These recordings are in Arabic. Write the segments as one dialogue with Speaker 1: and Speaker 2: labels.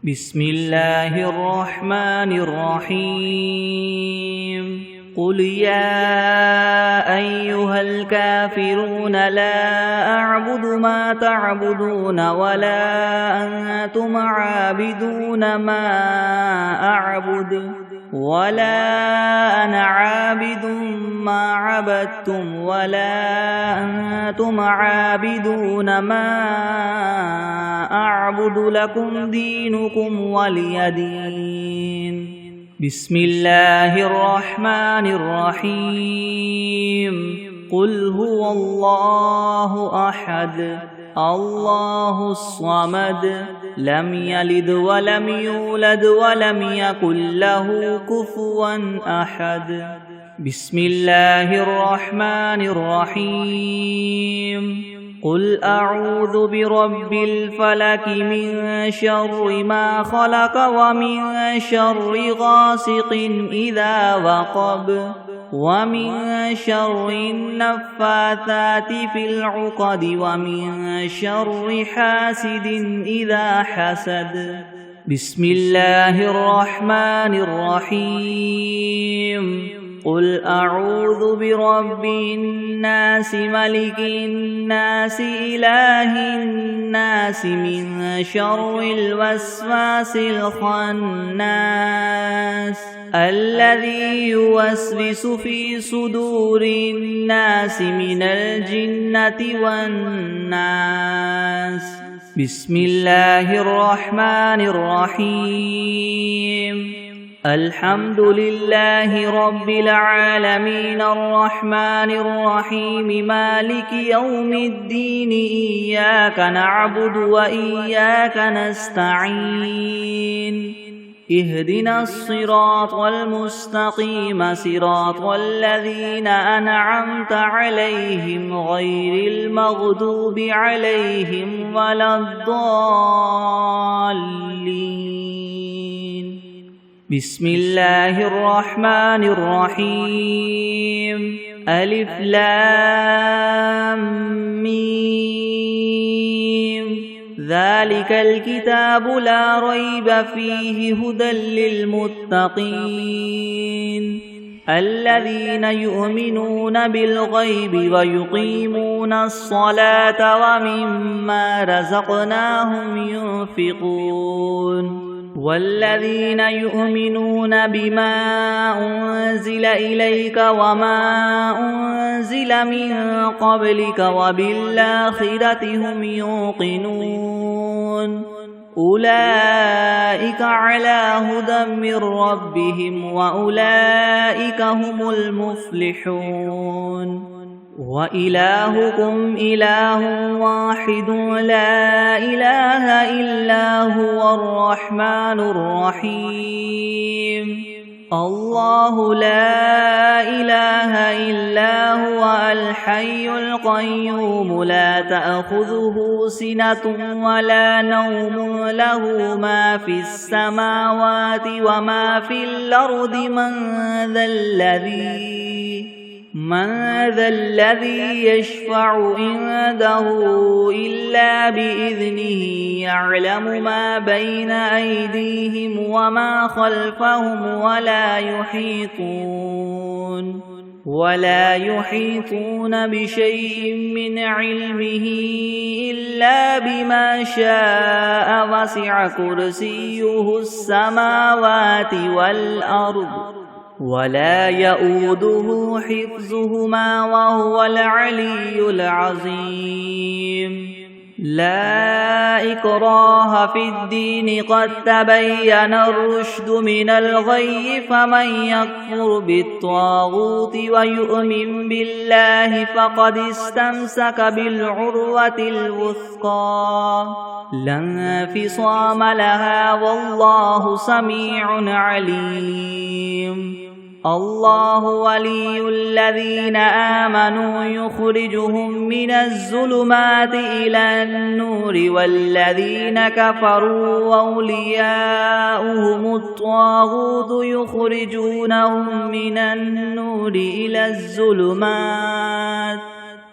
Speaker 1: بسم الله الرحمن الرحيم قل يا أيها الكافرون لا أعبد ما تعبدون ولا أنتم عابدون ما أعبد ولا أنا عابد ما عبدتم ولا أنتم عابدون ما أعبد لكم دينكم ولي دين. بسم الله الرحمن الرحيم قل هو الله أحد الله الصمد لم يلد ولم يولد ولم يكن له كفوا أحد. بسم الله الرحمن الرحيم قل أعوذ برب الفلك من شر ما خلق ومن شر غاسق إذا وقب ومن شر النفاثات في العقد ومن شر حاسد إذا حسد. بسم الله الرحمن الرحيم قل أعوذ برب الناس ملك الناس إله الناس من شر الوسواس الخناس الذي يوسوس في صدور الناس من الجنة والناس. بسم الله الرحمن الرحيم الحمد لله رب العالمين الرحمن الرحيم مالك يوم الدين إياك نعبد وإياك نستعين اهدنا الصراط المستقيم صراط الذين أنعمت عليهم غير المغضوب عليهم ولا الضالين. بسم الله الرحمن الرحيم ألف لام ميم ذلك الكتاب لا ريب فيه هدى للمتقين الذين يؤمنون بالغيب ويقيمون الصلاة ومما رزقناهم ينفقون والذين يؤمنون بما أنزل إليك وما أنزل من قبلك وبالآخرة هم يوقنون أولئك على هدى من ربهم وأولئك هم المفلحون. وإلهكم إله واحد لا إله إلا هو الرحمن الرحيم الله لا إله إلا هو الحي القيوم لا تأخذه سنة ولا نوم له ما في السماوات وما في الأرض من ذا الذي يشفع عنده إلا بإذنه يعلم ما بين أيديهم وما خلفهم ولا يحيطون بشيء من علمه إلا بما شاء وسع كرسيه السماوات والأرض ولا يؤوده حفظهما وهو العلي العظيم. لا إكراه في الدين قد تبين الرشد من الغي فمن يكفر بالطاغوت ويؤمن بالله فقد استمسك بالعروة الوثقى لا انفصام لها والله سميع عليم. الله ولي الذين آمنوا يخرجهم من الظلمات إلى النور والذين كفروا أولياؤهم الطاغوت يخرجونهم من النور إلى الظلمات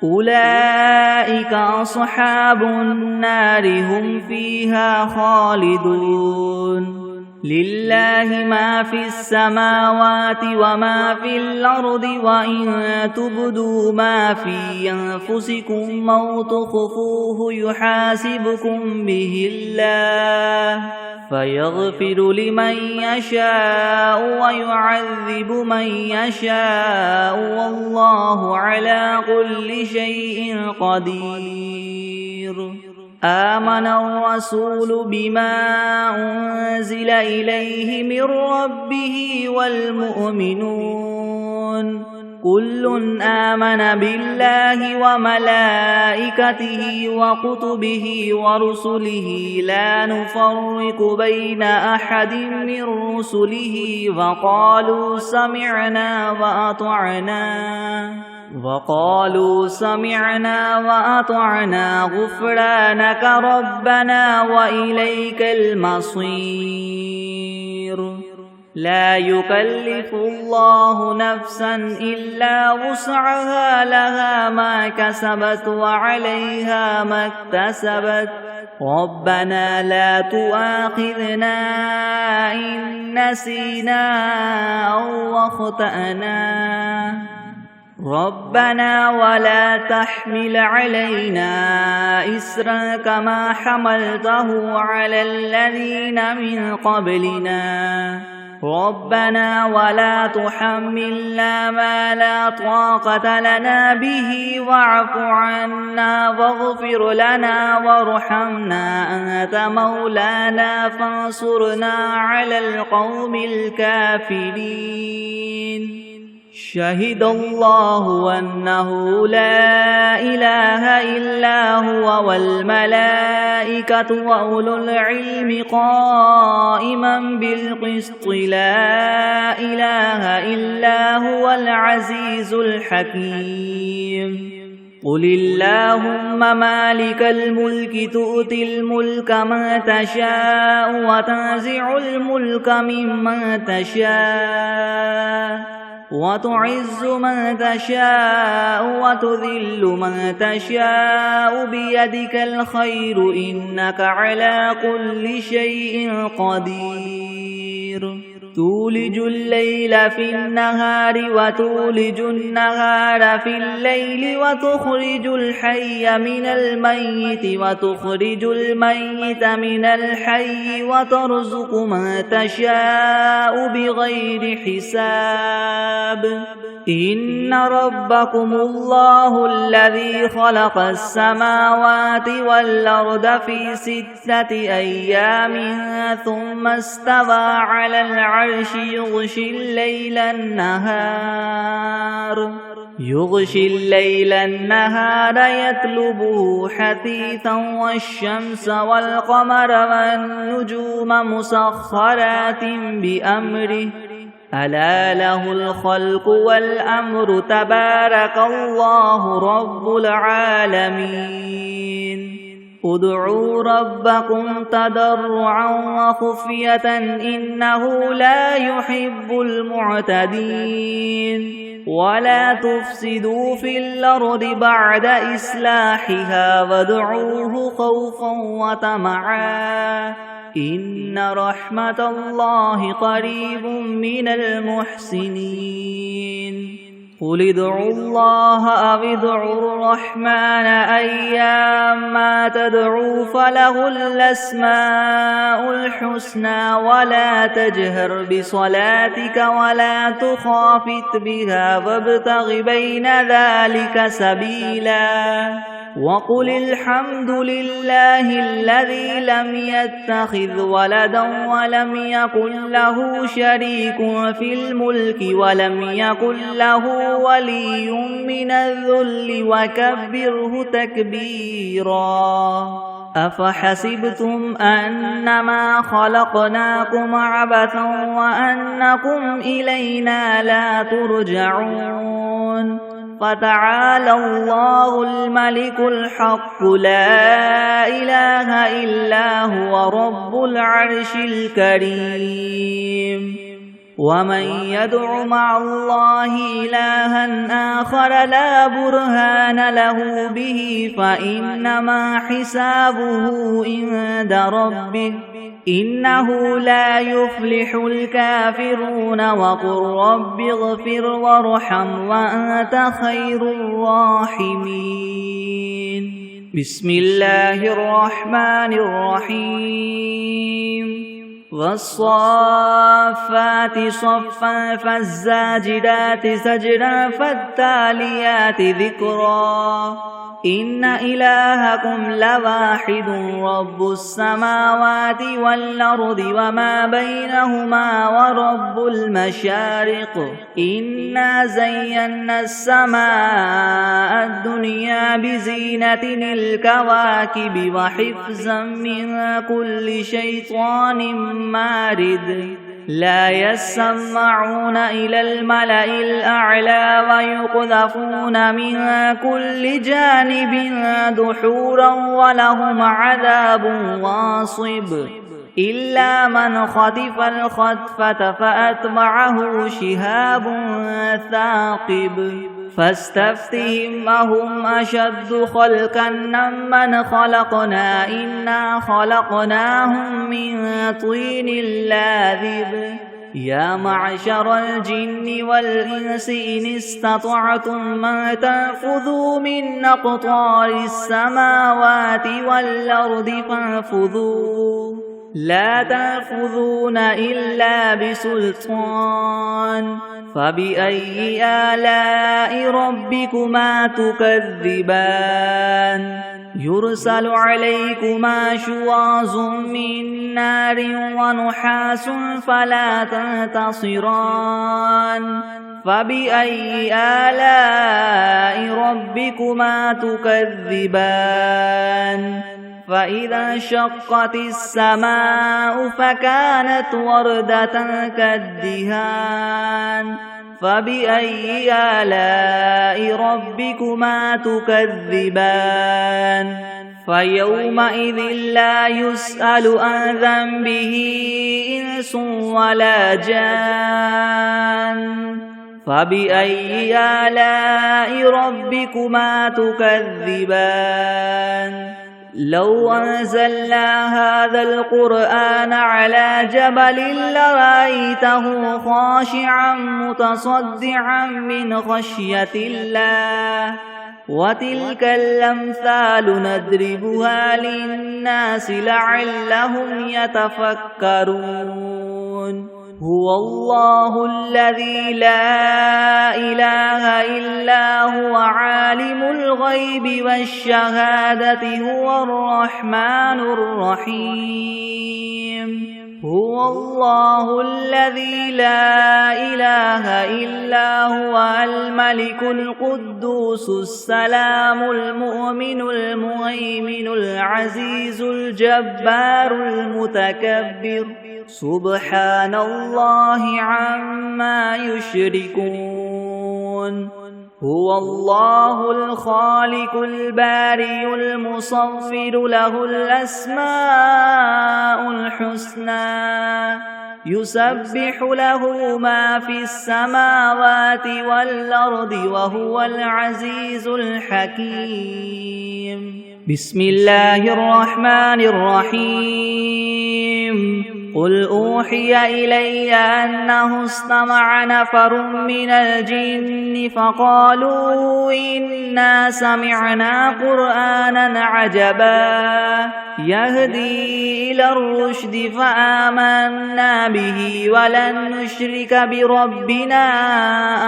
Speaker 1: أولئك أصحاب النار هم فيها خالدون لله ما في السماوات وما في الأرض وإن تبدوا ما في أنفسكم أو تخفوه يحاسبكم به الله فيغفر لمن يشاء ويعذب من يشاء والله على كل شيء قدير آمن الرسول بما أنزل إليه من ربه والمؤمنون كل آمن بالله وملائكته وكتبه ورسله لا نفرق بين أحد من رسله وقالوا سمعنا وأطعنا غفرانك ربنا وإليك المصير لا يكلف الله نفسا إلا وسعها لها ما كسبت وعليها ما اكتسبت ربنا لا تؤاخذنا إن نسينا أو أخطأنا ربنا ولا تحمل علينا إسرا كما حملته على الذين من قبلنا ربنا ولا تحملنا ما لا طاقة لنا به واعف عنا واغفر لنا وارحمنا أنت مولانا فانصرنا على القوم الكافرين شهد الله أنه لا إله إلا هو والملائكة وأولو العلم قائما بالقسط لا إله إلا هو العزيز الحكيم قل اللهم مالك الملك تؤتي الملك من تشاء وتنزع الملك ممن تشاء وتعز من تشاء وتذل من تشاء بيدك الخير إنك على كل شيء قدير تولج الليل في النهار وتولج النهار في الليل وتخرج الحي من الميت وتخرج الميت من الحي وترزق من تشاء بغير حساب إن ربكم الله الذي خلق السماوات والأرض في 6 أيام ثم استوى على العرش يغشي الليل النهار يطلبه حثيثا والشمس والقمر والنجوم مسخرات بأمره ألا له الخلق والأمر تبارك الله رب العالمين ادعوا ربكم تضرعا وخفية إنه لا يحب المعتدين ولا تفسدوا في الأرض بعد إصلاحها وادعوه خوفا وطمعا إن رحمة الله قريب من المحسنين قل ادعوا الله أو ادعوا الرحمن أيما تدعوا فله الأسماء الحسنى ولا تجهر بصلاتك ولا تخافت بها وابتغ بين ذلك سبيلا وقل الحمد لله الذي لم يتخذ ولدا ولم يكن له شريك في الملك ولم يكن له ولي من الذل وكبره تكبيرا أفحسبتم أنما خلقناكم عبثا وأنكم إلينا لا ترجعون فتعالى الله الملك الحق لا إله إلا هو رب العرش الكريم ومن يدع مع الله إلها آخر لا برهان له به فإنما حسابه عند ربه إنه لا يفلح الكافرون وقل رب اغفر وارحم وأنت خير الراحمين بسم الله الرحمن الرحيم والصافات صفا فالزاجدات زجرا فالتاليات ذكرا إن إلهكم لواحد رب السماوات والأرض وما بينهما ورب المشارق إنا زينا السماء الدنيا بزينة الكواكب وحفظا من كل شيطان مارد لا يسمعون إلى الملأ الأعلى ويقذفون من كل جانب دحورا ولهم عذاب واصب إلا من خطف الخطفة فأتبعه شهاب ثاقب فاستفتهم أهم أشد خلقا ممن خلقنا إنا خلقناهم من طين لاذب يا معشر الجن والإنس إن استطعتم أن تنفذوا من أقطار السماوات والأرض فانفذوا لا تنفذون إلا بسلطان فبأي آلاء ربكما تكذبان يرسل عليكما شواظ من نار ونحاس فلا تنتصران فبأي آلاء ربكما تكذبان فإذا انشقت السماء فكانت وردة كالدهان فبأي آلاء ربكما تكذبان فيومئذ لا يسأل عن ذنبه إنس ولا جان فبأي آلاء ربكما تكذبان لو أنزلنا هذا القرآن على جبل لرأيته خاشعا متصدعا من خشية الله وتلك الأمثال نضربها للناس لعلهم يتفكرون هو الله الذي لا إله إلا هو عالم الغيب والشهادة هو الرحمن الرحيم هو الله الذي لا إله إلا هو الملك القدوس السلام المؤمن المهيمن العزيز الجبار المتكبر سبحان الله عما يشركون هو الله الخالق البارئ المصور له الأسماء الحسنى يسبح له ما في السماوات والأرض وهو العزيز الحكيم بسم الله الرحمن الرحيم قل أوحي إلي أنه استمع نفر من الجن فقالوا إنا سمعنا قرآنا عجبا يهدي إلى الرشد فآمنا به ولن نشرك بربنا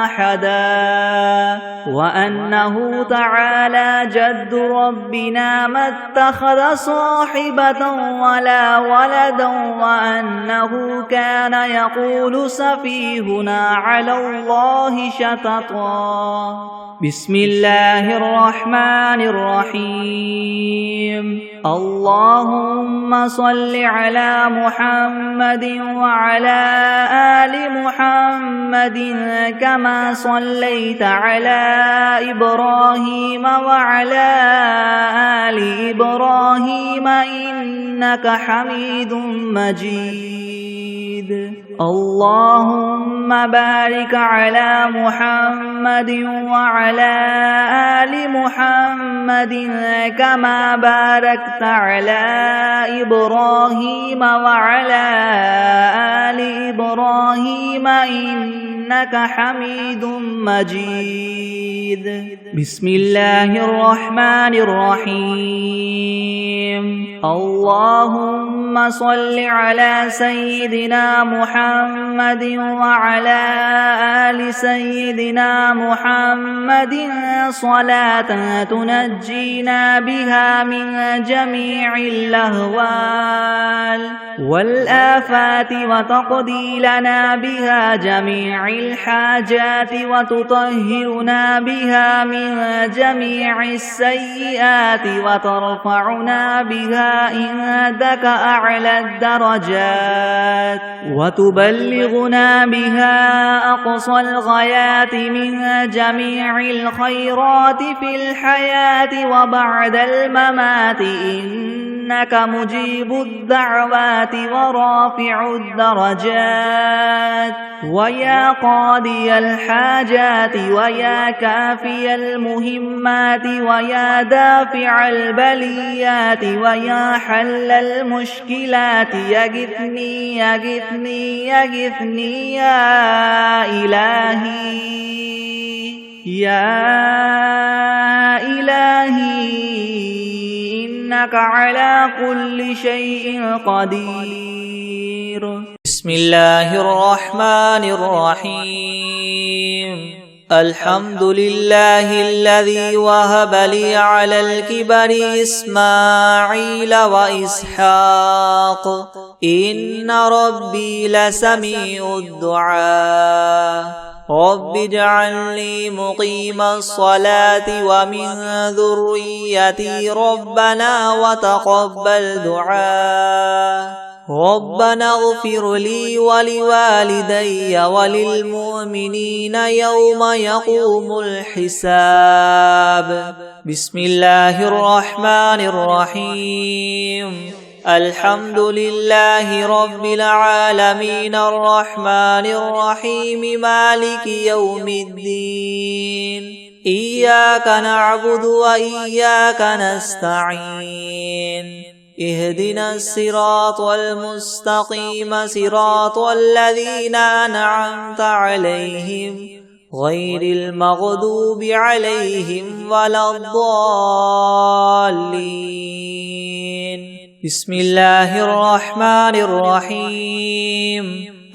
Speaker 1: أحدا وأنه تعالى جد ربنا ما اتخذ صاحبة ولا ولدا وأنه كان يقول سفيهنا على الله شططا بسم الله الرحمن الرحيم اللهم صل على محمد وعلى آل محمد كما صليت على إبراهيم وعلى آل إبراهيم إنك حميد مجيد اللهم بارك على محمد وعلى آل محمد كما باركت على إبراهيم وعلى آل إبراهيم إنك حميد مجيد. بسم الله الرحمن الرحيم. اللهم صل على سيدنا محمد وعلى آل سيدنا محمد صلاة تنجينا بها من جميع الأهوال والآفات وتقضي لنا بها جميع الحاجات وتطهرنا بها من جميع السيئات وترفعنا بها عندك أعلى الدرجات وتبلغنا بها أقصى الغايات من جميع الخيرات في الحياة وبعد الممات إنك مجيب الدعوات ورافع الدرجات ويا قاضي الحاجات ويا كافي المهمات ويا دافع البليات ويا حل المشكلات يغثني يغثني يغثني يا إلهي يا إلهي إنك على كل شيء قدير.
Speaker 2: بسم الله الرحمن الرحيم. الحمد لله الذي وهب لي على الكبر إسماعيل وإسحاق إن ربي لسميع الدعاء. رب اجعلني مقيم الصلاة ومن ذريتي ربنا وتقبل دعاء. ربنا اغفر لي ولوالدي وللمؤمنين يوم يقوم الحساب. بسم الله الرحمن الرحيم. الحمد لله رب العالمين الرحمن الرحيم مالك يوم الدين. إياك نعبد وإياك نستعين. اهدنا الصراط المستقيم صراط الذين أنعمت عليهم غير المغضوب عليهم ولا الضالين. بسم الله الرحمن الرحيم.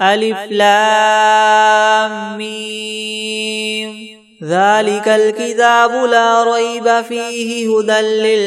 Speaker 2: ألف لام ميم. ذلك الكتاب لا ريب فيه هدى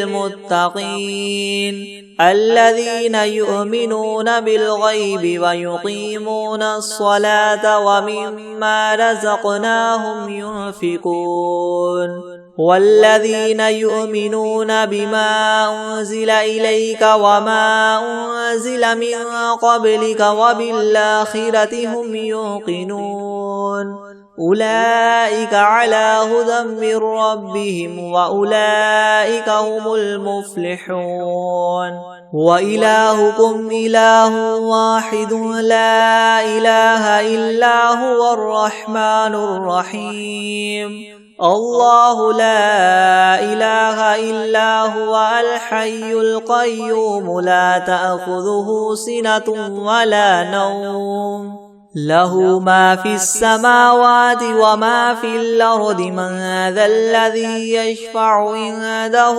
Speaker 2: للمتقين الذين يؤمنون بالغيب ويقيمون الصلاة ومما رزقناهم ينفقون والذين يؤمنون بما أنزل إليك وما أنزل من قبلك وبالآخرة هم يوقنون أولئك على هدى من ربهم وأولئك هم المفلحون. وإلهكم إله واحد لا إله إلا هو الرحمن الرحيم. الله لا إله إلا هو الحي القيوم لا تأخذه سنة ولا نوم له ما في السماوات وما في الأرض من ذا الذي يشفع عنده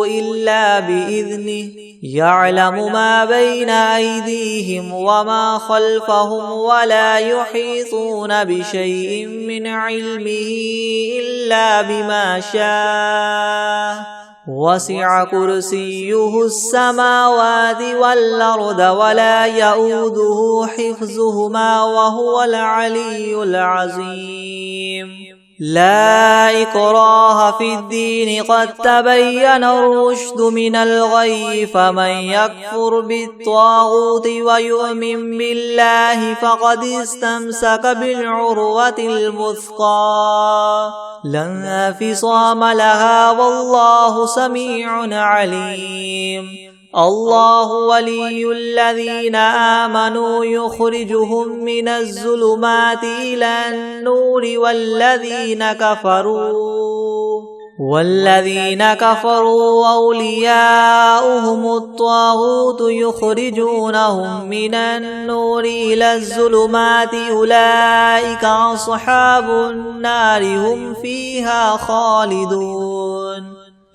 Speaker 2: إلا بإذنه يعلم ما بين أيديهم وما خلفهم ولا يحيطون بشيء من علمه إلا بما شاء وسع كرسيه السماوات والأرض ولا يؤوده حفظهما وهو العلي العظيم. لا إكراه في الدين قد تبين الرشد من الغي فمن يكفر بالطاغوت ويؤمن بالله فقد استمسك بالعروة الوثقى لا انفصام لها والله سميع عليم. الله ولي الذين آمنوا يخرجهم من الظلمات إلى النور والذين كفروا أولياؤهم الطاغوت يخرجونهم من النور إلى الظلمات أولئك أصحاب النار هم فيها خالدون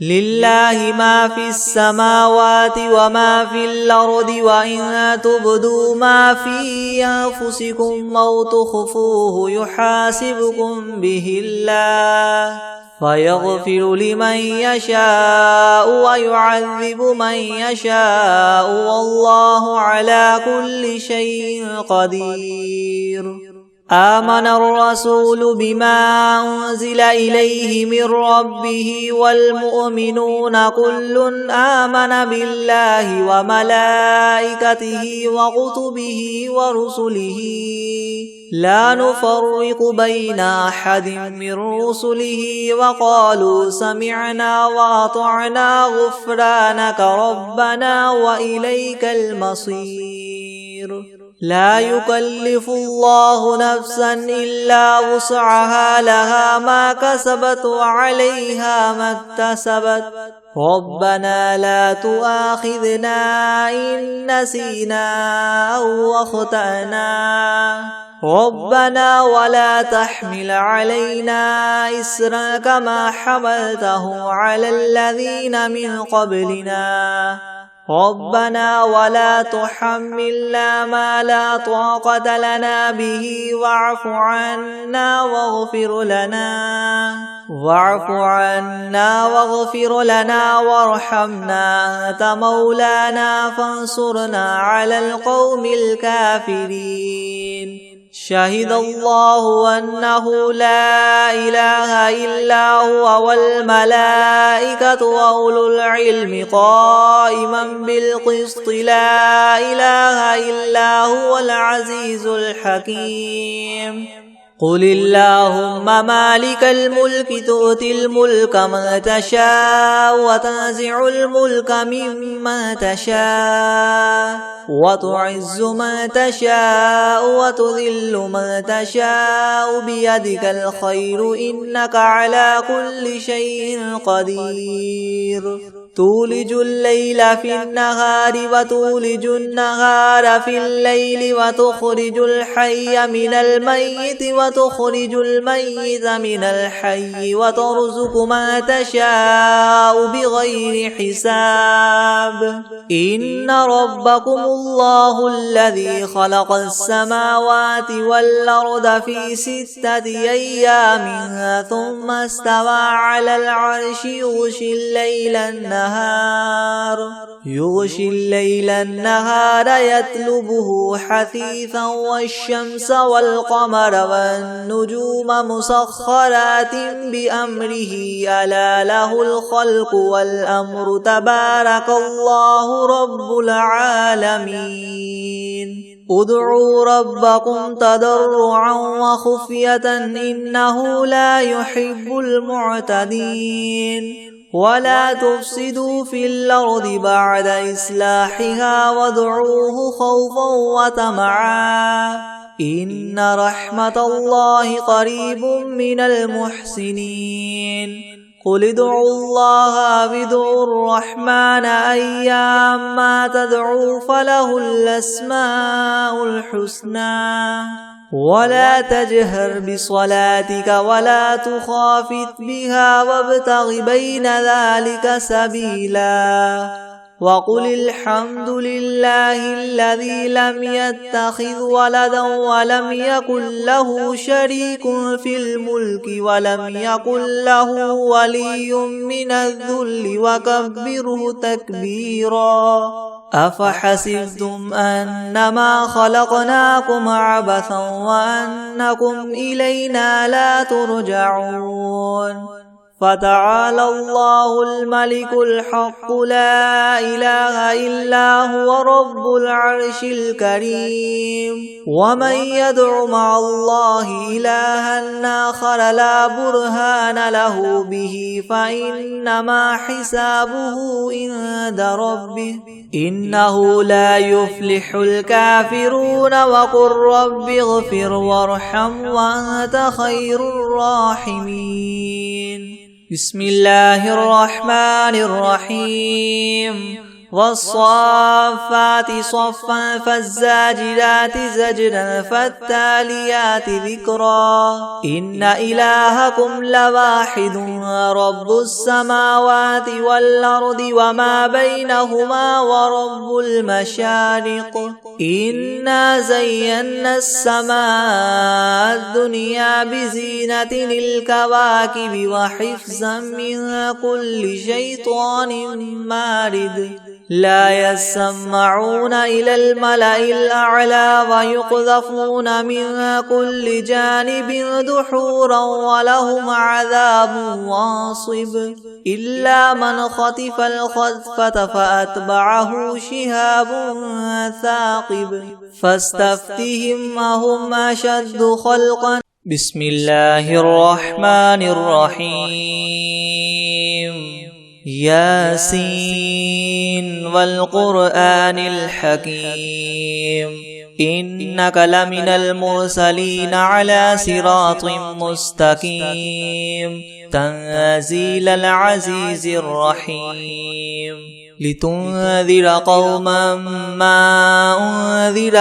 Speaker 2: لله ما في السماوات وما في الأرض وإن تبدوا ما في أنفسكم أو تخفوه يحاسبكم به الله فيغفر لمن يشاء ويعذب من يشاء والله على كل شيء قدير آمن الرسول بما أنزل إليه من ربه والمؤمنون كل آمن بالله وملائكته وكتبه ورسله لا نفرق بين أحد من رسله وقالوا سمعنا وأطعنا غفرانك ربنا وإليك المصير لا يكلف الله نفسا إلا وسعها لها ما كسبت وعليها ما اكتسبت ربنا لا تؤاخذنا إن نسينا أو أخطأنا ربنا ولا تحمل علينا إسرا كما حملته على الذين من قبلنا ربنا ولا تحملنا ما لا طاقة لنا به واعف عنا واغفر لنا وارحمنا أنت مولانا فانصرنا على القوم الكافرين شهد الله أنه لا إله إلا هو والملائكة وأولو العلم قائما بالقسط لا إله إلا هو العزيز الحكيم قل اللهم مالك الملك تؤتي الملك من تشاء وتنزع الملك ممن تشاء وتعز من تشاء وتذل من تشاء بيدك الخير إنك على كل شيء قدير تولج الليل في النهار وتولج النهار في الليل وتخرج الحي من الميت وتخرج الميت من الحي وترزق من تشاء بغير حساب إن ربكم الله الذي خلق السماوات والأرض في 6 أيام ثم استوى على العرش يغشي الليل النهار يطلبه حثيثا والشمس والقمر والنجوم مسخرات بأمره ألا له الخلق والأمر تبارك الله رب العالمين ادعوا ربكم تضرعا وخفية إنه لا يحب المعتدين ولا تفسدوا في الأرض بعد إصلاحها وادعوه خوفا وطمعا إن رحمة الله قريب من المحسنين قل ادعوا الله وادعوا الرحمن أيما تدعوا فله الأسماء الحسنى ولا تجهر بصلاتك ولا تخافت بها وابتغ بين ذلك سبيلا وقل الحمد لله الذي لم يتخذ ولدا ولم يكن له شريك في الملك ولم يكن له ولي من الذل وكبره تكبيرا أفحسبتم أنما خلقناكم عبثا وأنكم إلينا لا ترجعون فتعالى الله الملك الحق لا إله إلا هو رب العرش الكريم ومن يدع مع الله إلها آخر لا برهان له به فإنما حسابه عند ربه إنه لا يفلح الكافرون وقل رب اغفر وارحم وأنت خير الراحمين بسم الله الرحمن الرحيم والصافات صفا فالزاجرات زجرا فالتاليات ذكرا إن إلهكم لواحد رب السماوات والأرض وما بينهما ورب المشارق إنا زينا السماء الدنيا بزينة الكواكب وحفظا من كل شيطان مارد لا يسمعون إلى الملأ الأعلى ويقذفون من كل جانب دحورا ولهم عذاب واصب إلا من خطف الخطفة فأتبعه شهاب ثاقب فاستفتهم أهم أشد خلقا بسم الله الرحمن الرحيم ياسين والقرآن الحكيم إنك لمن المرسلين على صراط مستقيم تنزيل العزيز الرحيم لتنذر قوما ما أنذر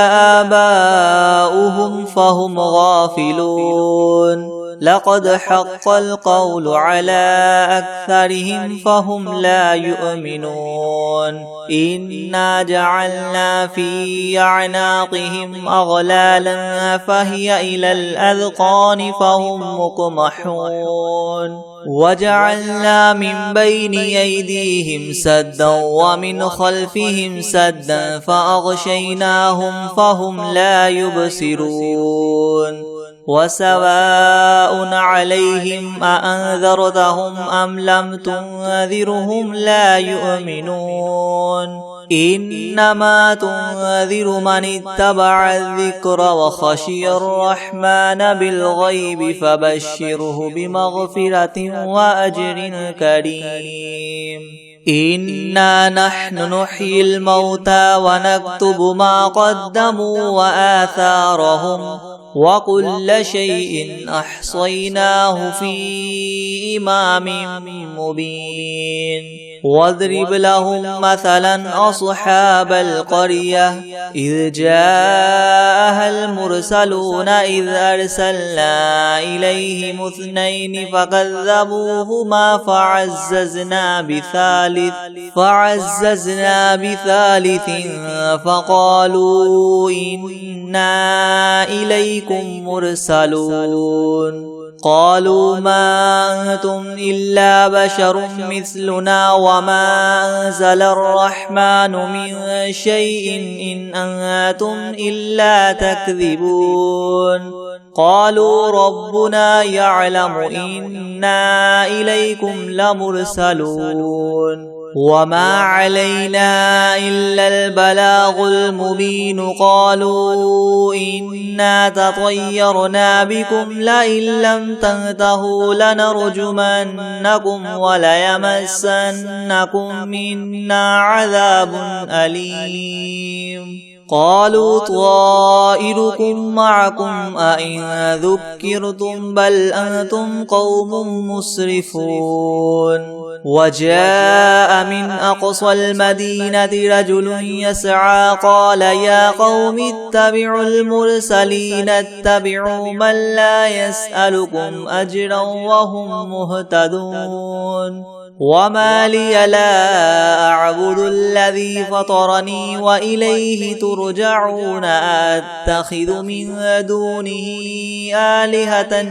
Speaker 2: آباؤهم فهم غافلون لقد حق القول على أكثرهم فهم لا يؤمنون إنا جعلنا في أعناقهم أغلالا فهي إلى الأذقان فهم مقمحون وجعلنا من بين أيديهم سدا ومن خلفهم سدا فأغشيناهم فهم لا يبصرون وسواء عليهم أأنذرتهم أم لم تنذرهم لا يؤمنون إنما تنذر من اتبع الذكر وخشي الرحمن بالغيب فبشره بمغفرة وأجر كريم إنا نحن نحيي الموتى ونكتب ما قدموا وآثارهم وكل شيء أحصيناه في إمام مبين واضرب لهم مثلا أصحاب القرية إذ جاءها المرسلون إذ أرسلنا إليهم اثنين فكذبوهما فعززنا بثالث فقالوا إنا إليكم مرسلون قالوا ما أنتم إلا بشر مثلنا وما أنزل الرحمن من شيء إن أنتم إلا تكذبون قالوا ربنا يعلم إنا إليكم لمرسلون وما علينا إلا البلاغ المبين قالوا إنا تطيرنا بكم لئن لم تنتهوا لنرجمنكم وليمسنكم منا عذاب أليم قالوا طائركم معكم أئن ذكرتم بل أنتم قوم مسرفون وجاء من أقصى المدينة رجل يسعى قال يا قوم اتبعوا المرسلين اتبعوا من لا يسألكم أجرا وهم مهتدون وما لي لا أعبد الذي فطرني وإليه ترجعون أتخذ من دونه آلهة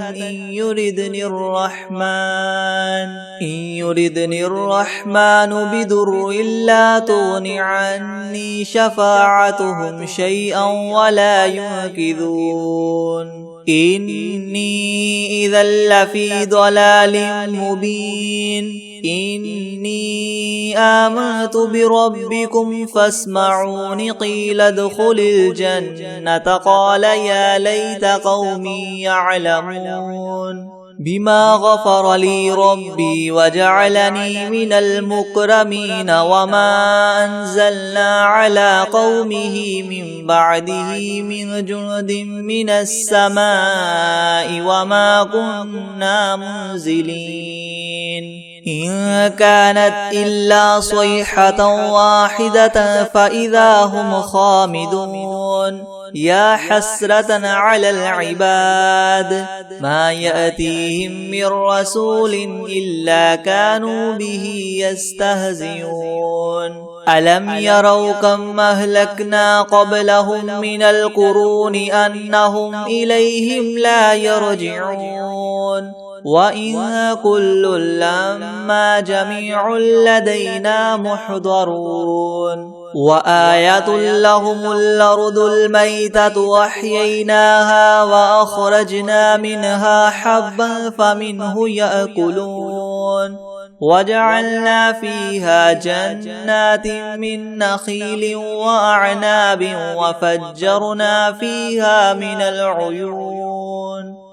Speaker 2: إن يردني الرحمن بضر لا تغن عني شفاعتهم شيئا ولا ينقذون إني إذا لفي ضلال مبين إني آمنت بربكم فاسمعون قيل ادخل الجنة قال يا ليت قومي يعلمون بما غفر لي ربي وجعلني من المكرمين وما أنزلنا على قومه من بعده من جند من السماء وما كنا منزلين إن كانت إلا صيحة واحدة فإذا هم خامدون يا حسرة على العباد ما يأتيهم من رسول إلا كانوا به يستهزئون ألم يروا كم أهلكنا قبلهم من القرون أنهم إليهم لا يرجعون وإن كل لما جميع لدينا محضرون وآية لهم الأرض الميتة وأحييناها وأخرجنا منها حبا فمنه يأكلون وجعلنا فيها جنات من نخيل وأعناب وفجرنا فيها من العيون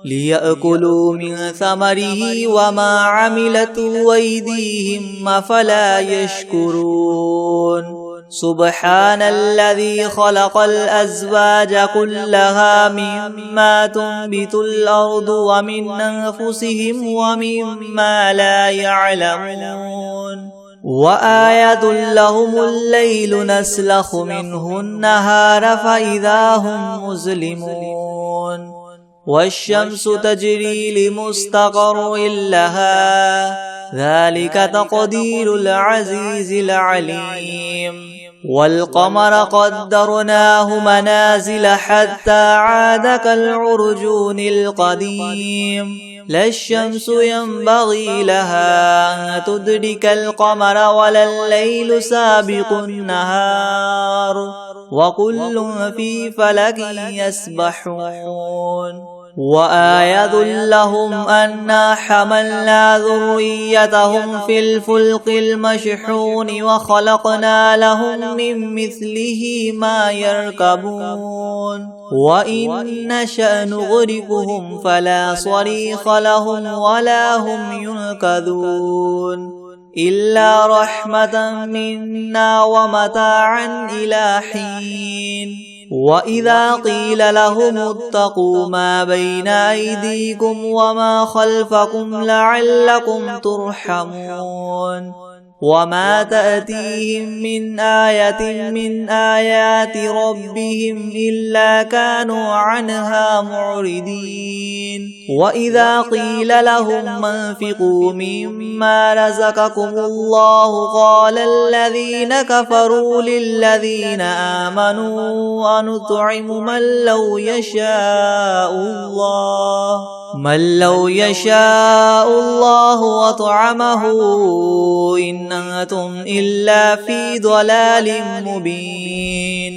Speaker 2: ليأكلوا من ثمره وما عملته أيديهم أفلا يشكرون سبحان الذي خلق الأزواج كلها مما تنبت الأرض ومن أنفسهم ومما لا يعلمون وآية لهم الليل نسلخ منه النهار فإذا هم مظلمون والشمس تجري لمستقر لها ذلك تقدير العزيز العليم والقمر قدرناه منازل حتى عاد كالعرجون القديم لا الشمس ينبغي لها أن تدرك القمر ولا الليل سابق النهار وكل في فلك يسبحون وآية لهم أنا حملنا ذريتهم في الفلك المشحون وخلقنا لهم من مثله ما يركبون وإن نشأ نغرقهم فلا صريخ لهم ولا هم ينقذون إلا رحمة منا ومتاعا إلى حين وإذا قيل لهم اتقوا ما بين أيديكم وما خلفكم لعلكم ترحمون وما تأتيهم من آية من آيات ربهم إلا كانوا عنها معرضين وإذا قيل لهم انفقوا مما رزقكم الله قال الذين كفروا للذين آمنوا أنطعم من لو يشاء الله وطعمه إن أنتم إلا في ضلال مبين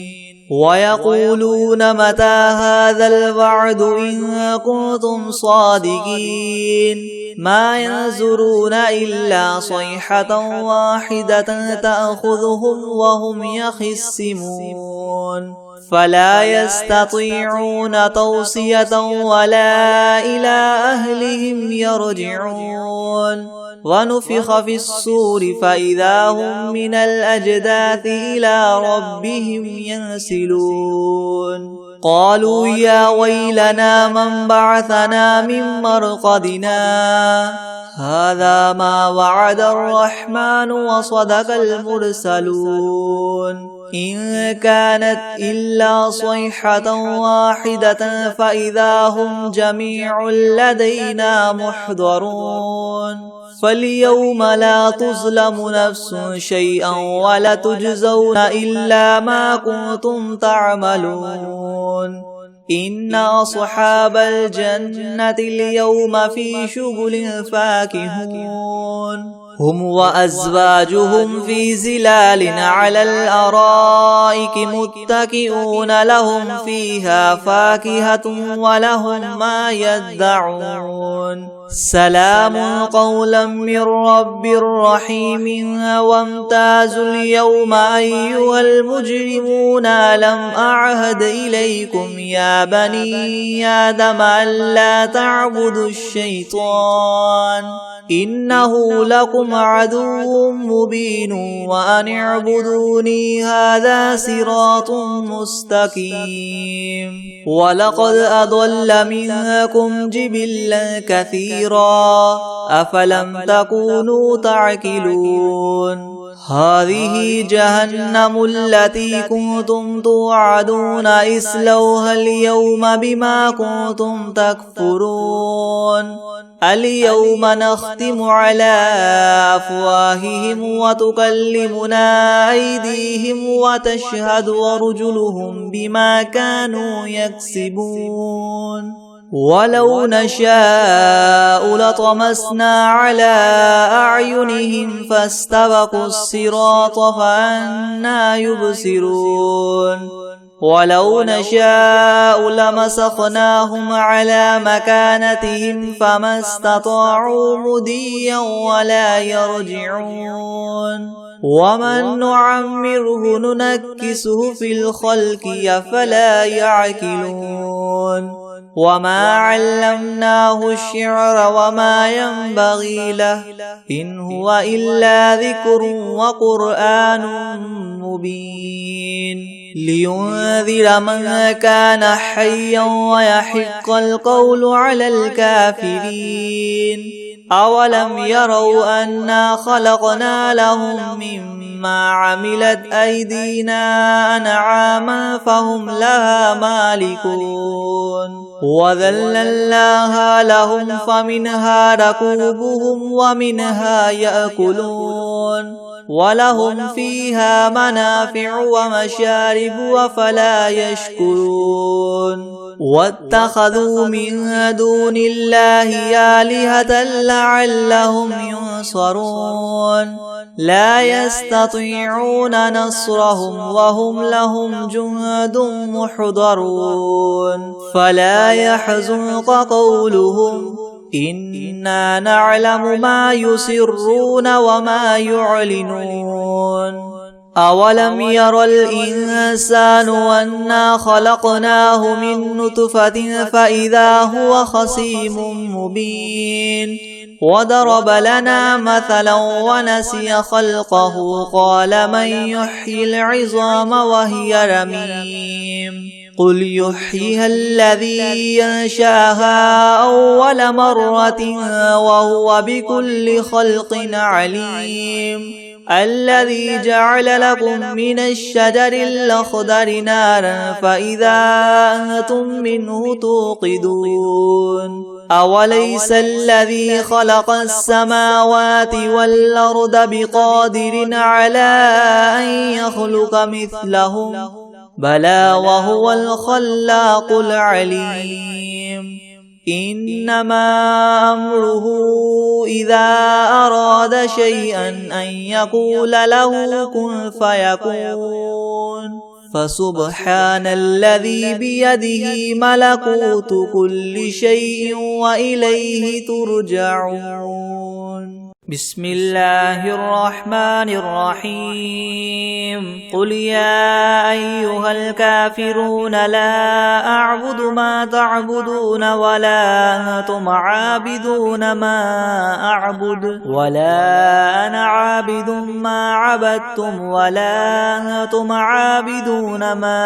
Speaker 2: ويقولون متى هذا الوعد إن كنتم صادقين ما ينظرون إلا صيحة واحدة تأخذهم وهم يخصمون فلا يستطيعون توصية ولا إلى أهلهم يرجعون ونفخ في الصور فإذا هم من الأجداث إلى ربهم ينسلون قالوا يا ويلنا من بعثنا من مرقدنا هذا ما وعد الرحمن وصدق المرسلون إن كانت إلا صيحة واحدة فإذا هم جميع لدينا محضرون فاليوم لا تظلم نفس شيئا ولا تجزون إلا ما كنتم تعملون إن أصحاب الجنة اليوم في شغل فاكهون هم وأزواجهم في زلال على الأرائك متكئون لهم فيها فاكهة ولهم ما يدعون سلام قولا من رب رحيم وامتازوا اليوم أيها المجرمون ألم أعهد إليكم يا بني آدم ألا تعبدوا الشيطان إنه لكم عدو مبين وأن اعبدوني هذا صراط مستقيم ولقد أضل منكم جبلا كثيرا أفلم تكونوا تعقلون هذه جهنم التي كنتم توعدون اصلوها اليوم بما كنتم تكفرون اليوم نختم على أفواههم وتكلمنا أيديهم وتشهد أرجلهم بما كانوا يكسبون ولو نشاء لطمسنا على أعينهم فاستبقوا الصراط فأنى يبصرون ولو نشاء لمسخناهم على مكانتهم فما استطاعوا مضيا ولا يرجعون ومن نعمره ننكسه في الخلق أفلا يعقلون وما علمناه الشعر وما ينبغي له إن هو إلا ذكر وقرآن مبين لينذر من كان حيا ويحق القول على الكافرين أولم يروا أنا خلقنا لهم مما عملت أيدينا أنعاما فهم لها مالكون وذللناها لهم فمنها ركوبهم ومنها يأكلون ولهم فيها منافع ومشارب أفلا يشكرون واتخذوا من دون الله آلهة لعلهم ينصرون لا يستطيعون نصرهم وهم لهم جند محضرون فلا يحزنك قولهم إنا نعلم ما يسرون وما يعلنون أولم ير الإنسان أنا خلقناه من نطفة فإذا هو خصيم مبين وضرب لنا مثلا ونسي خلقه قال من يحيي العظام وهي رميم قل يحييها الذي ينشأها أول مرة وهو بكل خلق عليم الذي جعل لكم من الشجر الأخضر نارا فإذا أنتم منه توقدون أوليس الذي خلق السماوات والأرض بقادر على أن يخلق مثلهم بلى وهو الخلاق العليم إنما أمره إذا أراد شيئا أن يقول له كن فيكون فسبحان الذي بيده ملكوت كل شيء وإليه ترجعون بسم الله الرحمن الرحيم قل يا أيها الكافرون لا أعبد ما تعبدون ولا أنتم عابدون ما أعبد ولا أنا عابد ما عبدتم ولا أنتم عابدون ما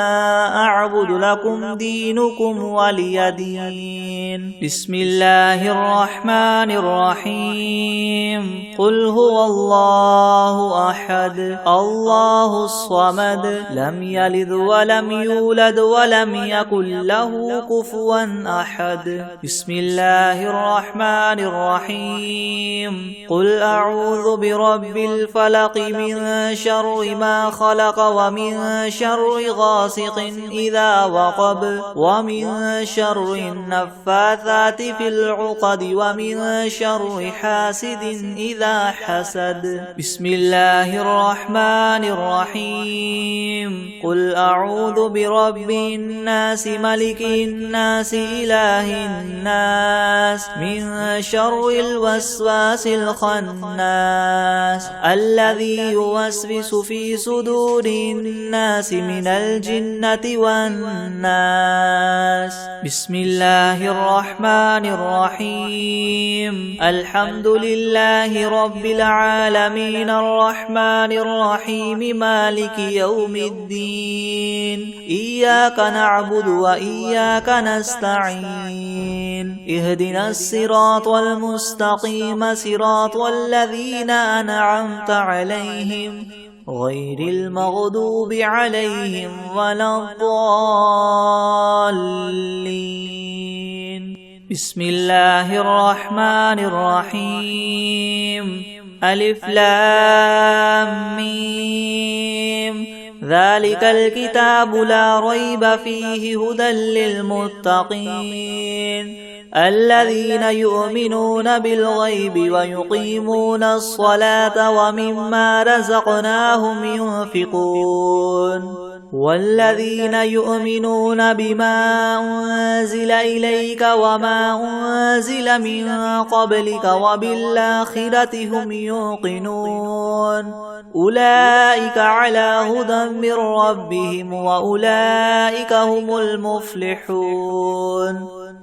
Speaker 2: أعبد لكم دينكم ولي دين بسم الله الرحمن الرحيم قل هو الله أحد الله الصمد لم يلد ولم يولد ولم يكن له كفوا أحد بسم الله الرحمن الرحيم قل أعوذ برب الفلق من شر ما خلق ومن شر غاسق إذا وقب ومن شر النفاثات في العقد ومن شر حاسد إذا حسد بسم الله الرحمن الرحيم قل أعوذ برب الناس ملك الناس إله الناس من شر الوسواس الخناس الذي يوسوس في صدور الناس من الجنة والناس بسم الله الرحمن الرحيم الحمد لله رب العالمين الرحمن الرحيم مالك يوم الدين إياك نعبد وإياك نستعين اهدنا الصراط المستقيم صراط الذين أنعمت عليهم غير المغضوب عليهم ولا الضالين بسم الله الرحمن الرحيم ألف لام ميم ذلك الكتاب لا ريب فيه هدى للمتقين الذين يؤمنون بالغيب ويقيمون الصلاة ومما رزقناهم ينفقون والذين يؤمنون بما أنزل إليك وما أنزل من قبلك وبالآخرة هم يوقنون أولئك على هدى من ربهم وأولئك هم المفلحون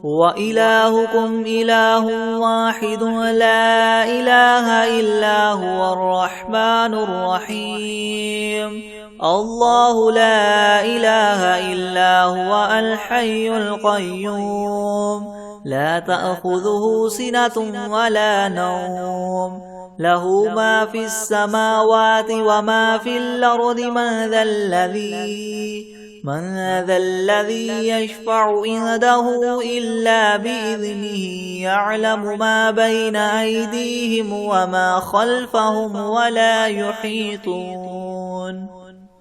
Speaker 2: وإلهكم إله واحد لا إله إلا هو الرحمن الرحيم الله لا إله إلا هو الحي القيوم لا تأخذه سنة ولا نوم له ما في السماوات وما في الأرض من ذا الذي يشفع عنده إلا بإذنه يعلم ما بين أيديهم وما خلفهم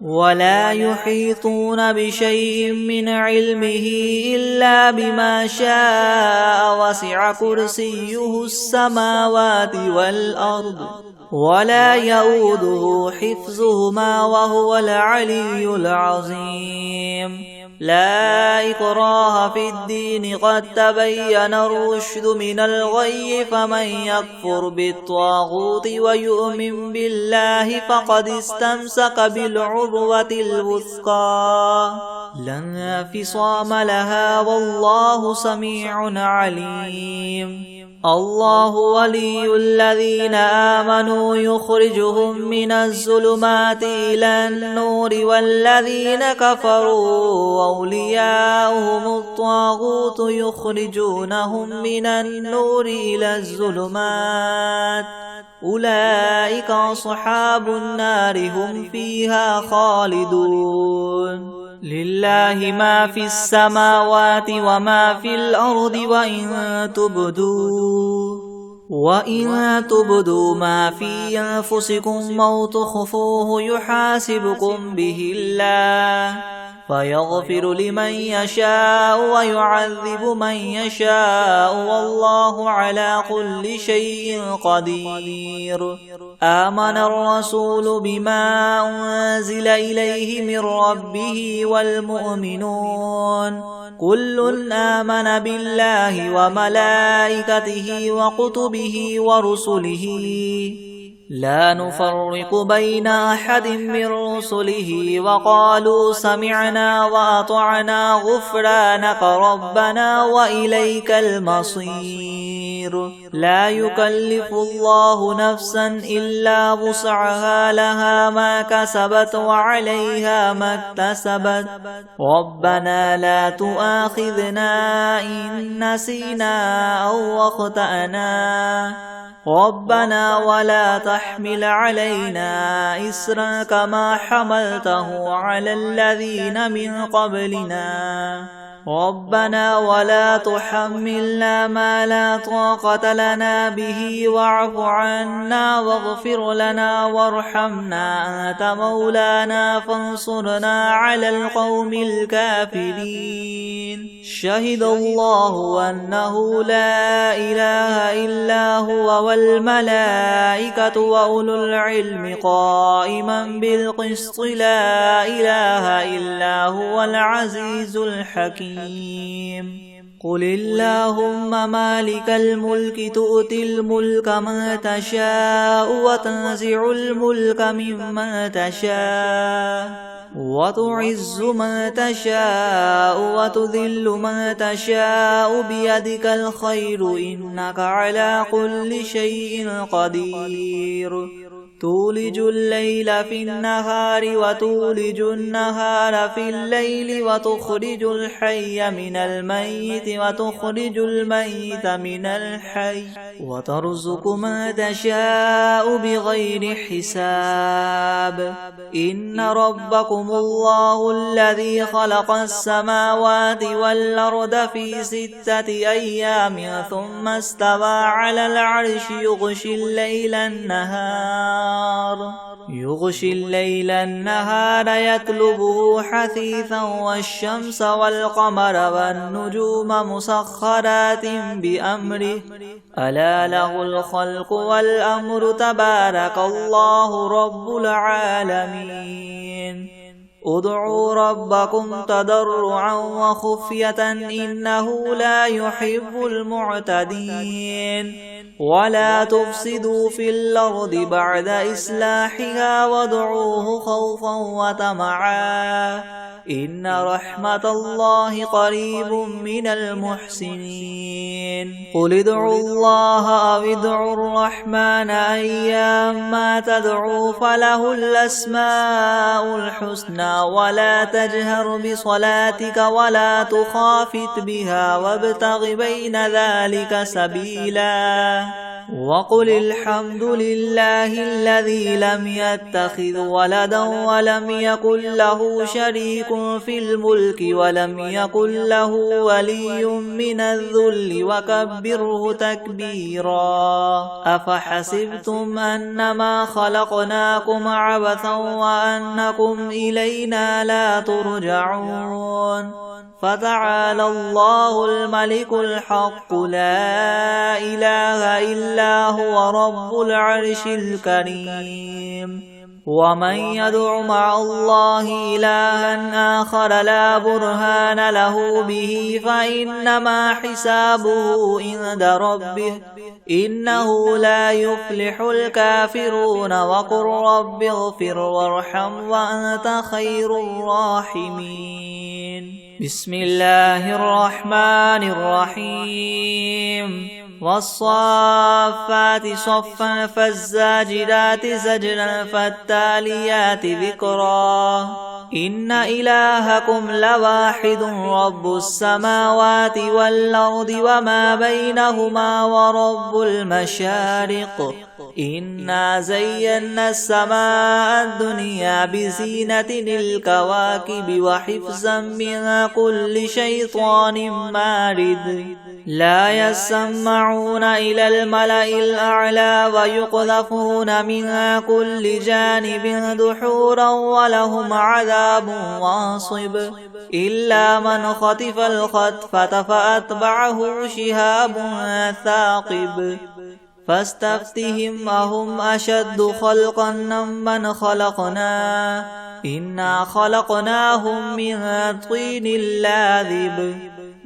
Speaker 2: ولا يحيطون بشيء من علمه إلا بما شاء وسع كرسيه السماوات والأرض ولا يؤوده حفظهما وهو العلي العظيم لا إكراه في الدين قد تبين الرشد من الغي فمن يكفر بالطاغوت ويؤمن بالله فقد استمسك بالعروة الوثقى لا انفصام لها والله سميع عليم الله ولي الذين آمنوا يخرجهم من الظلمات إلى النور والذين كفروا أولياؤهم الطاغوت يخرجونهم من النور إلى الظلمات أولئك أصحاب النار هم فيها خالدون لله ما في السماوات وما في الأرض وإن تبدوا ما في أنفسكم أو تخفوه يحاسبكم به الله فيغفر لمن يشاء ويعذب من يشاء والله على كل شيء قدير آمن الرسول بما أنزل إليه من ربه والمؤمنون كل آمن بالله وملائكته وكتبه ورسله لا نفرق بين أحد من رسله وقالوا سمعنا وأطعنا غفرانك ربنا وإليك المصير لا يكلف الله نفسا إلا وسعها لها ما كسبت وعليها ما اكتسبت ربنا لا تؤاخذنا إن نسينا أو أخطأنا ربنا ولا تحمل علينا إصرا كما حملته على الذين من قبلنا ربنا ولا تحملنا ما لا طاقة لنا به واعف عنا واغفر لنا وارحمنا أنت مولانا فانصرنا على القوم الكافرين شهد الله أنه لا إله إلا هو والملائكة وأولو العلم قائما بالقسط لا إله إلا هو العزيز الحكيم قل اللهم مالك الملك تؤتي الملك من تشاء وتنزع الملك ممن تشاء وتعز من تشاء وتذل من تشاء بيدك الخير إنك على كل شيء قدير تولج الليل في النهار وتولج النهار في الليل وتخرج الحي من الميت وتخرج الميت من الحي وترزق من تشاء بغير حساب إن ربكم الله الذي خلق السماوات والأرض في 6 أيام ثم استوى على العرش يغشي الليل النهار يطلبه حثيثا والشمس والقمر والنجوم مسخرات بأمره ألا له الخلق والأمر تبارك الله رب العالمين ادعوا ربكم تضرعا وخفية إنه لا يحب المعتدين ولا تفسدوا في الأرض بعد إصلاحها وادعوه خوفا وطمعا إن رحمة الله قريب من المحسنين قل ادعوا الله أو ادعوا الرحمن أيما تدعوا فله الأسماء الحسنى ولا تجهر بصلاتك ولا تخافت بها وابتغ بين ذلك سبيلا وقل الحمد لله الذي لم يتخذ ولدا ولم يكن له شريك في الملك ولم يكن له ولي من الذل وكبره تكبيرا أفحسبتم أنما خلقناكم عبثا وأنكم إلينا لا ترجعون فتعالى الله الملك الحق لا إله إلا هو رب العرش الكريم ومن يدع مع الله إلها آخر لا برهان له به فإنما حسابه عند ربه إنه لا يفلح الكافرون وقل رب اغفر وارحم وأنت خير الراحمين بسم الله الرحمن الرحيم والصافات صفا فالزاجرات زجرا فالتاليات ذكرا إن إلهكم لواحد رب السماوات والأرض وما بينهما ورب المشارق إنا زينا السماء الدنيا بزينة الكواكب وحفظا من كل شيطان مارد لا يسمعون إلى الملأ الأعلى ويقذفون من كل جانب دحورا ولهم عذاب واصب إلا من خطف الخطفة فأتبعه شهاب ثاقب فاستفتهم أهم أشد خلقا ممن خلقنا إنا خلقناهم من طين لاذب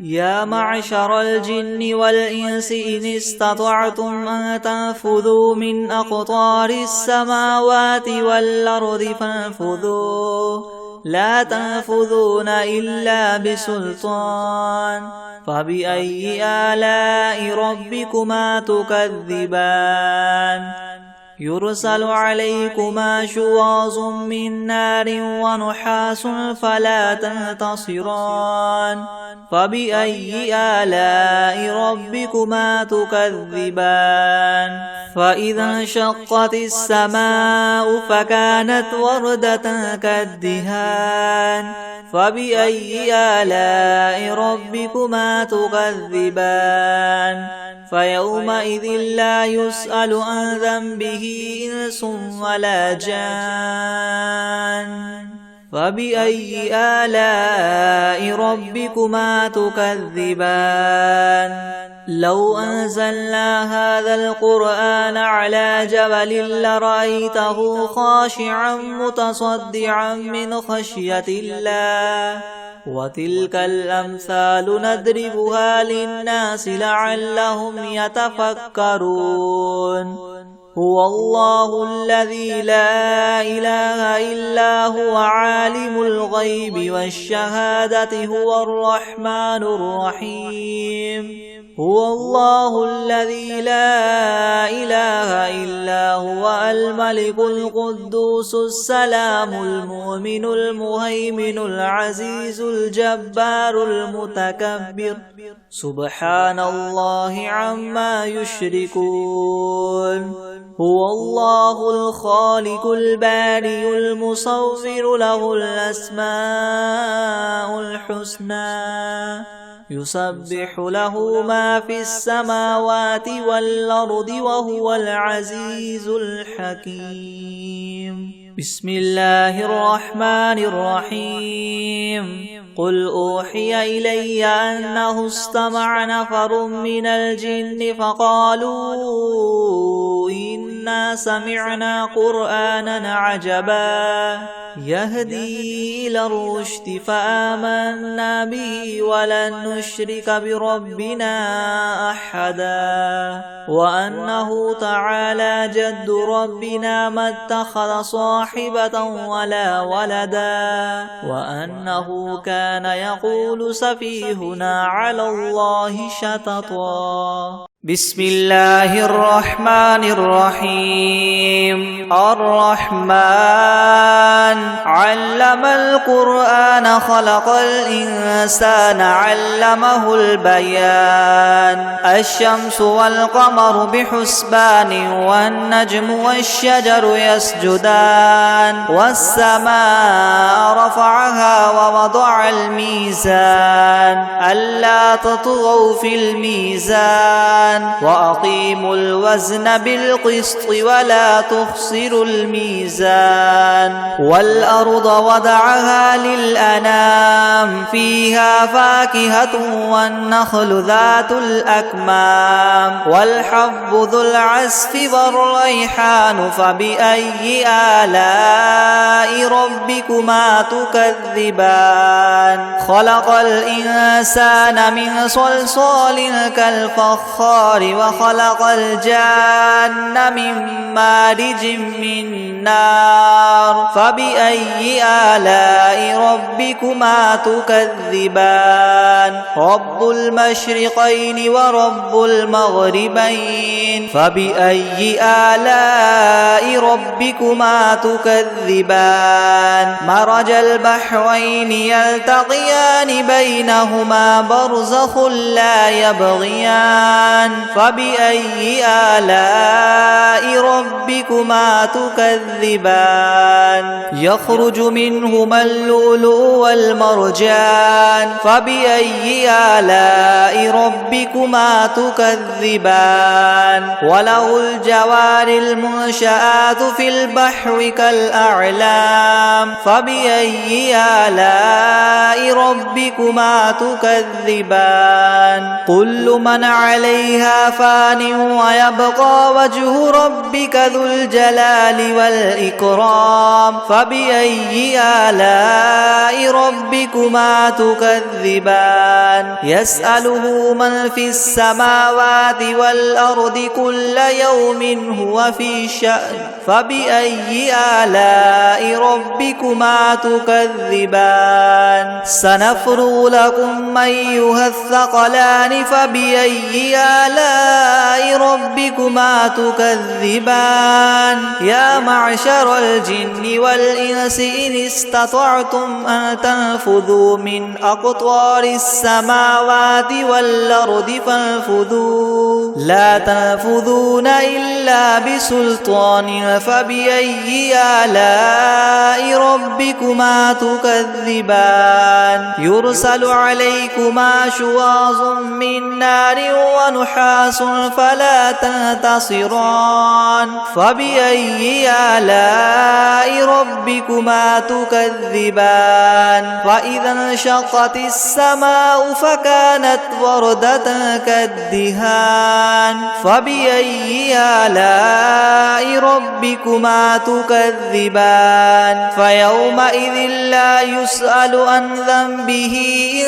Speaker 2: يا معشر الجن والإنس إن استطعتم أن تنفذوا من أقطار السماوات والأرض فانفذوا لا تنفذون إلا بسلطان فبأي آلاء ربكما تكذبان يرسل عليكما شواظ من نار ونحاس فلا تنتصران فبأي آلاء ربكما تكذبان فإذا انشقت السماء فكانت وردة كالدهان فبأي آلاء ربكما تكذبان فيومئذ لا يسأل عن ذنبه إنس ولا جان فبأي آلاء ربكما تكذبان لو أنزلنا هذا القرآن على جبل لرأيته خاشعا متصدعا من خشية الله وتلك الأمثال نضربها للناس لعلهم يتفكرون هو الله الذي لا إله إلا هو عالم الغيب والشهادة هو الرحمن الرحيم هو الله الذي لا إله إلا هو الملك القدوس السلام المؤمن المهيمن العزيز الجبار المتكبر سبحان الله عما يشركون هو الله الخالق البارئ المصور له الأسماء الحسنى يسبح له ما في السماوات والأرض وهو العزيز الحكيم بسم الله الرحمن الرحيم قل أوحي إلي أنه استمع نفر من الجن فقالوا إنا سمعنا قرآنا عجبا يهدي إلى الرشد فآمنا به ولن نشرك بربنا أحدا وأنه تعالى جد ربنا ما اتخذ صاحبة ولا ولدا وأنه كان يقول سفيهنا على الله شططا بسم الله الرحمن الرحيم الرحمن علم القرآن خلق الإنسان علمه البيان الشمس والقمر بحسبان والنجم والشجر يسجدان والسماء رفعها ووضع الميزان ألا تطغوا في الميزان وأقيموا الوزن بالقسط ولا تخسروا الميزان والأرض وضعها للأنام فيها فاكهة والنخل ذات الأكمام والحب ذو العصف والريحان فبأي آلاء ربكما تكذبان خلق الإنسان من صلصال كالفخار وخلق الجان من مارج من نار فبأي آلاء ربكما تكذبان رب المشرقين ورب المغربين فبأي آلاء ربكما تكذبان مرج البحرين يلتقيان بينهما برزخ لا يبغيان فبأي آلاء ربكما تكذبان يخرج منهما اللؤلؤ والمرجان فبأي آلاء ربكما تكذبان وله الجوار المنشآت في البحر كالأعلام فبأي آلاء ربكما تكذبان كل من عليها فان ويبقى وجه ربك ذو الجلال والإكرام فبأي آلاء ربكما تكذبان يسأله من في السماوات والأرض كل يوم هو في شأن فبأي آلاء ربكما تكذبان سنفرغ لكم أيها الثقلان فبأي آلاء آلاء ربكما تكذبان يا معشر الجن والإنس إن استطعتم أن تنفذوا من أقطار السماوات والأرض فانفذوا لا تنفذون إلا بسلطان فبأي آلاء ربكما تكذبان يرسل عليكما شواظ من نار ونحاس فلا تنتصران فبأي آلاء ربكما تكذبان فإذا انشقت السماء فكانت وردة كالدهان فبأي آلاء ربكما تكذبان فيومئذ لا يسأل عن ذنبه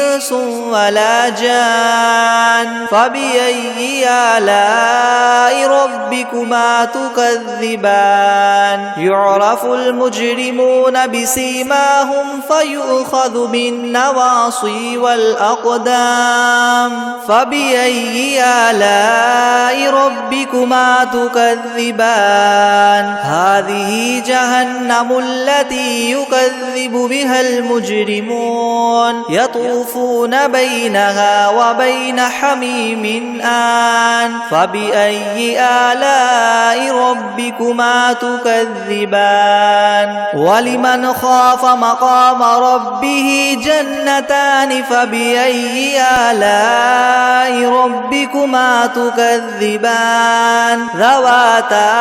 Speaker 2: إنس ولا جان فبأي آلاء ربكما تكذبان يعرف المجرمون بسيماهم فيؤخذ بالنواصي والأقدام فبأي آلاء ربكما تكذبان هذه جهنم التي يكذب بها المجرمون يطوفون بينها وبين حميم آن فبأي آلاء ربكما تكذبان ولمن خاف مقام ربه جنتان فبأي آلاء ربكما تكذبان ذواتا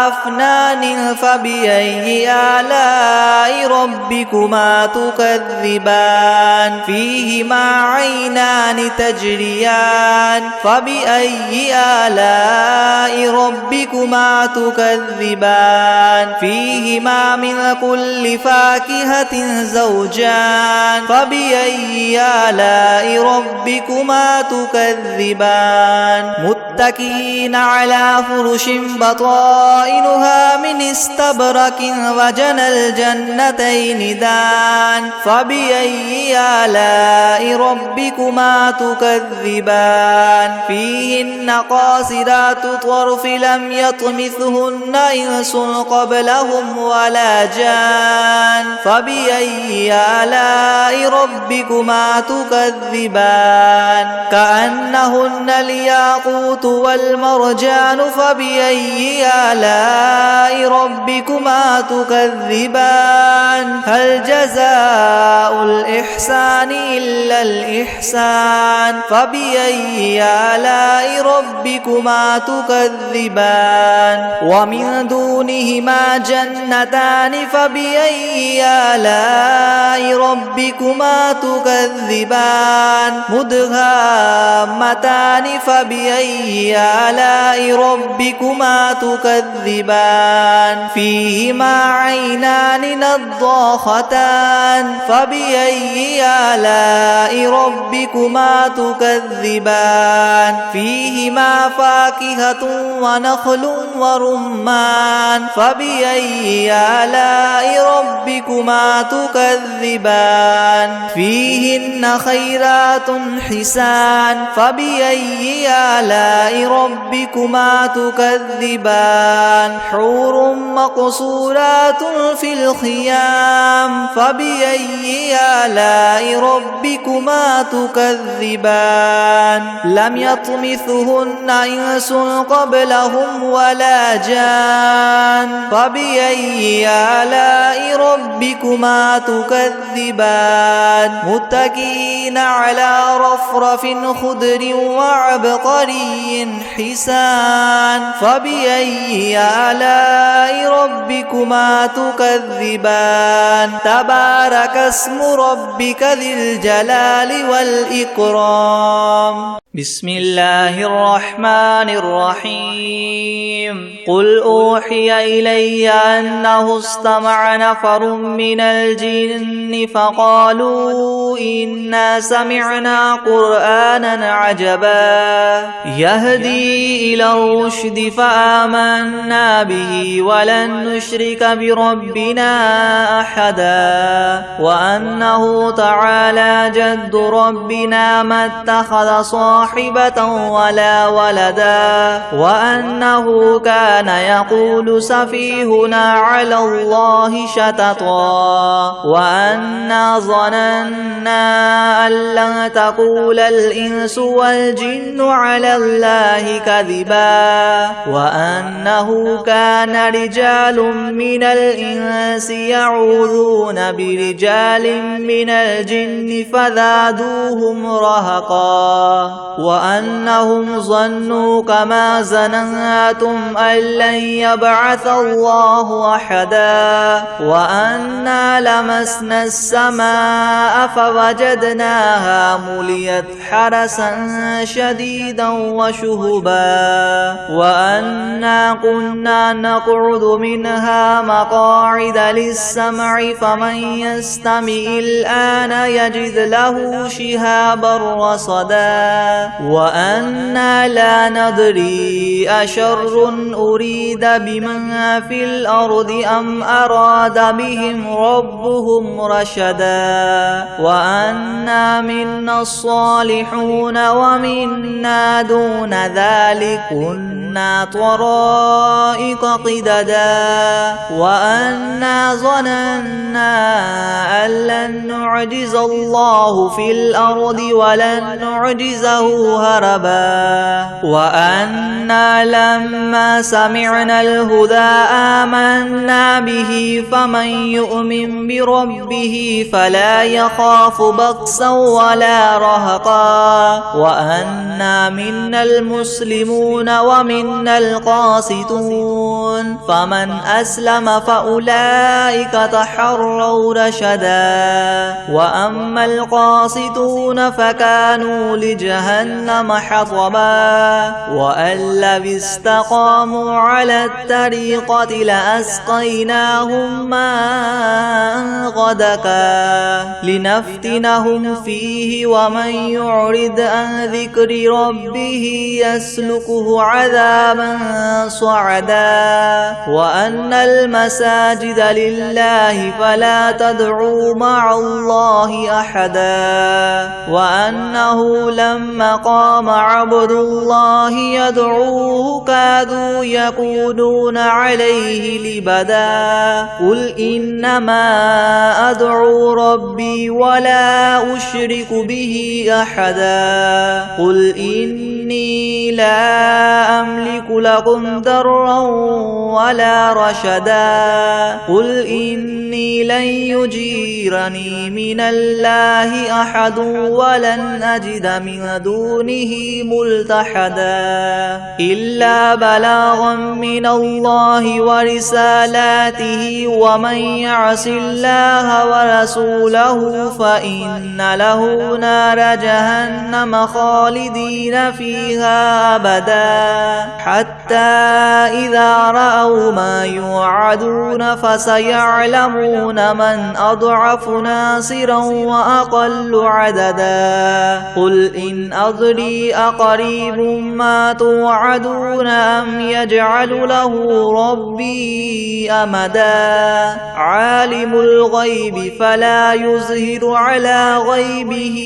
Speaker 2: أفنان فبأي آلاء ربكما تكذبان فيهما عينان تجريان فبأي آلاء ربكما تكذبان فيهما من كل فاكهة زوجان فبأي آلاء ربكما تكذبان متكئين على فرش بطائنها من استبرق وجنى الجنتين دان فبأي آلاء ربكما تكذبان فيهن قاصرات الطرف لم يطمثهن إنس قبلهم ولا جان فبأي آلاء ربكما تكذبان كأنهن الياقوت والمرجان فبأي آلاء ربكما تكذبان هل جزاء الإحسان إلا الإحسان فبأي آلاء ربكما تكذبان ومن دونهما جنتان فبأي آلاء ربكما تكذبان مدهامتان فبأي آلاء ربكما تكذبان فيهما عينان نضاختان فبأي آلاء ربكما تكذبان فيهما فاكهة ونخل ورمان فبأي آلاء ربكما تكذبان فيهن خيرات حسان فبأي آلاء ربكما تكذبان حور مقصورات في الخيام فبأي آلاء ربكما تكذبان لم يطمثهن إنس قبلهم ولا جان فبأي آلاء ربكما تكذبان متكئين على رفرف خضر وعبقري حسان فبأي آلاء ربكما تكذبان تبارك اسم ربك ذي الجلال والإكرام بسم الله الرحمن الرحيم قل أوحي إلي أنه استمع نفر من الجن فقالوا إنا سمعنا قرآنا عجبا يهدي إلى الرشد فآمنا به ولن نشرك بربنا أحدا وأنه تعالى جد ربنا ما اتخذ صاحبة ولا ولدا وأنه كان يقول سفيهنا على الله شططا وأنا ظننا أن لن تقول الإنس والجن على الله كذبا وأنه كان رجال من الإنس يعوذون برجال من الجن فزادوهم رهقا وأنهم ظنوا كما ظننتم أن لن يبعث الله أحدا وأنا لمسنا السماء فوجدناها مليت حرسا شديدا وشهبا وأنا كنا نقعد منها مقاعد للسمع فمن يستمع الآن يجد له شهابا رصدا وأنا لا ندري أشر أريد بمن في الأرض أم أراد بهم ربهم رشدا وأنا منا الصالحون ومنا دون ذلك كنا طرائق قددا وأنا ظننا أن لن نعجز الله في الأرض ولن نعجزه هربا وأنا لما سمعنا الهدى آمنا به فمن يؤمن بربه فلا يخاف بخسا ولا رهقا وأنا منا المسلمون ومنا القاسطون فمن أسلم فأولئك تحروا رشدا وأما القاسطون فكانوا لجهنم حطبا وأن لو استقاموا على الطريقة لأسقيناهم ماء غدقا لنفتنهم فيه ومن يعرض عن ذكر ربه يسلكه عذابا صعدا وأن المساجد لله فلا تدعوا مع الله أحدا وأنه لما قام عبد الله يدعوه كادوا يكونون عليه لبدا قل إنما أدعو ربي ولا أشرك به أحدا قل إني لا أملك لكم ضرا ولا رشدا قل إني لن يجيرني من الله أحد ولن أجد من دونه ملتحدا إلا بلاغا من الله ورسالاته ومن يعص الله ورسوله فإن له نار جهنم خالدين فيها أبدا حتى إذا رأوا ما يوعدون فسيعلمون من أضعف ناصرا وأقل عددا قل إن أدري أقريب ما توعدون أم يجعل له ربي أمدا عالم الغيب فلا يظهر على غيبه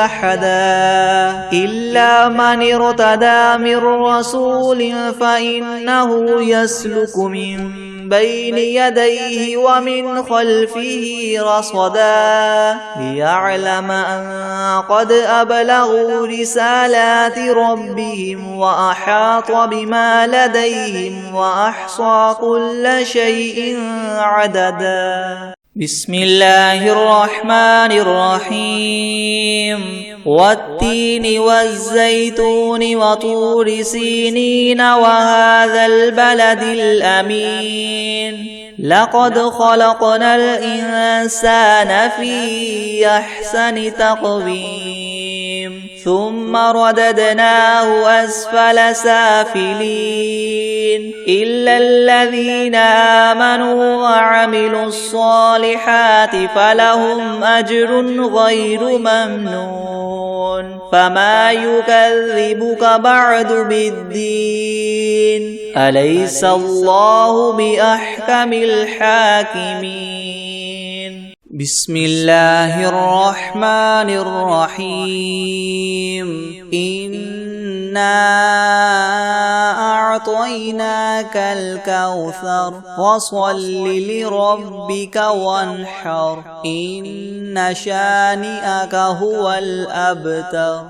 Speaker 2: أحدا إلا من ارتدى من رسول فإنه يسلك من بين يديه ومن خلفه رصدا ليعلم أن قد أبلغوا رسالات ربهم وأحاط بما لديهم وأحصى كل شيء عددا
Speaker 1: بسم الله الرحمن الرحيم والتين والزيتون وطور سينين وهذا البلد الأمين لقد خلقنا الإنسان في أحسن تقويم ثم رددناه أسفل سافلين إلا الذين آمنوا وعملوا الصالحات فلهم أجر غير ممنون فما يكذبك بعد بالدين أليس الله بأحكم الحاكمين بسم الله الرحمن الرحيم
Speaker 2: إنا أعطيناك الكوثر فصل لربك وانحر إن شانئك هو الأبتر.